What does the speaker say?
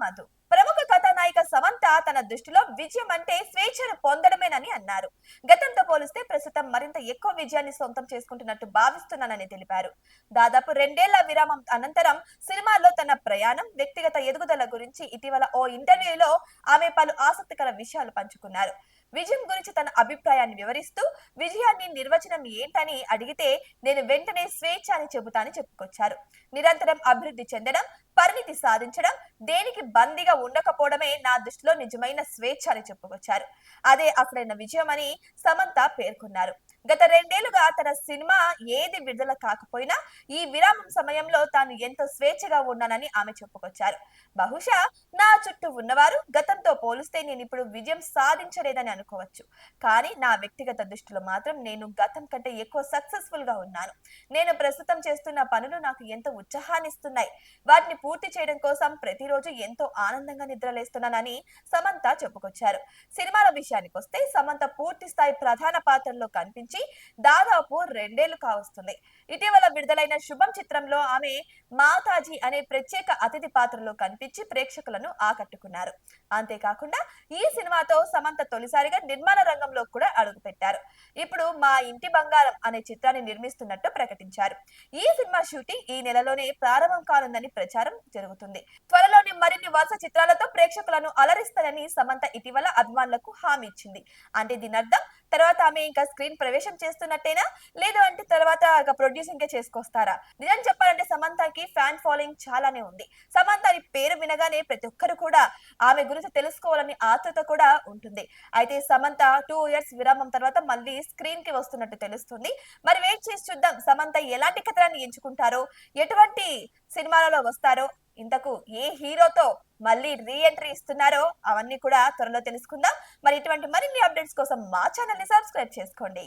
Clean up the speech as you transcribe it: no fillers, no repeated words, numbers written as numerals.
మధు. ప్రముఖ కథానాయిక సమంత తన దృష్టిలో విజయం అంటే స్వేచ్ఛను పొందడమేనని అన్నారు. గతంతో పోలిస్తే ప్రస్తుతం మరింత ఎక్కువ విజయాన్ని సొంతం చేసుకుంటున్నట్టు భావిస్తున్నానని తెలిపారు. దాదాపు 2 ఏళ్ల విరామం అనంతరం సినిమాల్లో తన ప్రయాణం, వ్యక్తిగత ఎదుగుదల గురించి ఇటీవల ఓ ఇంటర్వ్యూలో ఆమె పలు ఆసక్తికర విషయాలు పంచుకున్నారు. విజయం గురించి తన అభిప్రాయాన్ని వివరిస్తూ, విజయాన్ని నిర్వచనం ఏంటని అడిగితే నేను వెంటనే స్వేచ్ఛ అని చెబుతానని చెప్పుకొచ్చారు. నిరంతరం అభివృద్ధి చెందడం, పరిణితి సాధించడం, దేనికి బందీగా ఉండకపోవడమే నా దృష్టిలో నిజమైన స్వేచ్ఛ అని చెప్పుకొచ్చారు. అదే అసలైన విజయం అని సమంత పేర్కొన్నారు. గత 2 ఏళ్లుగా తన సినిమా ఏది విడుదల కాకపోయినా ఈ విరామం సమయంలో తాను ఎంతో స్వేచ్ఛగా ఉన్నానని ఆమె చెప్పుకొచ్చారు. బహుశా నా చుట్టూ ఉన్నవారు గతంతో పోలిస్తే నేను ఇప్పుడు విజయం సాధించలేదని అనుకోవచ్చు. కానీ నా వ్యక్తిగత దృష్టిలో మాత్రం నేను గతం కంటే ఎక్కువ సక్సెస్ఫుల్ గా ఉన్నాను. నేను ప్రస్తుతం చేస్తున్న పనులు నాకు ఎంతో ఉత్సాహాన్ని ఇస్తున్నాయి. వాటిని పూర్తి చేయడం కోసం ప్రతిరోజు ఎంతో ఆనందంగా నిద్రలేస్తున్నానని సమంత చెప్పుకొచ్చారు. సినిమాల విషయానికి వస్తే సమంత పూర్తి స్థాయి ప్రధాన పాత్రల్లో కనిపించి దాదాపు 2 ఏళ్లు కావస్తుంది. ఇటీవల విడుదలైన శుభం చిత్రంలో ఆమె మాతాజీ అనే ప్రత్యేక అతిథి పాత్రలో కనిపించి ప్రేక్షకులను ఆకట్టుకున్నారు. అంతేకాకుండా ఈ సినిమాతో సమంత తొలిసారిగా నిర్మాణ రంగంలో కూడా అడుగుపెట్టారు. ఇప్పుడు మా ఇంటి బంగారం అనే చిత్రాన్ని నిర్మిస్తున్నట్టు ప్రకటించారు. ఈ సినిమా షూటింగ్ ఈ నెలలోనే ప్రారంభం కానుందని ప్రచారం జరుగుతుంది. త్వరలోనే మరిన్ని వరుస చిత్రాలతో ప్రేక్షకులను అలరిస్తానని సమంత ఇటీవల అభిమానులకు హామీ ఇచ్చింది. అంటే దీని అర్థం తర్వాత ఆమె ఇంకా స్క్రీన్ ప్రవేశం చేస్తున్నట్టేనా, లేదు అంటే తర్వాత ప్రొడ్యూసింగ్ కే చేసుకొస్తారా? నిజం చెప్పాలంటే సమంతకి ఫ్యాన్ ఫాలోయింగ్ చాలానే ఉంది. సమంత అని పేరు వినగానే ప్రతి ఒక్కరు కూడా ఆమె గురించి తెలుసుకోవాలని ఆతృత కూడా ఉంటుంది. అయితే సమంత 2 ఇయర్స్ విరామం తర్వాత మళ్ళీ స్క్రీన్ కి వస్తున్నట్టు తెలుస్తుంది. మరి వెయిట్ చేసి చూద్దాం సమంత ఎలాంటి కథనాన్ని ఎంచుకుంటారో, ఎటువంటి సినిమాలలో వస్తారో, ఇంతకు ఏ హీరోతో మళ్ళీ రీ ఎంట్రీ ఇస్తున్నారో అవన్నీ కూడా త్వరలో తెలుసుకుందాం. మరి ఇటువంటి మరిన్ని అప్డేట్స్ కోసం మా ఛానల్ ని సబ్స్క్రైబ్ చేసుకోండి.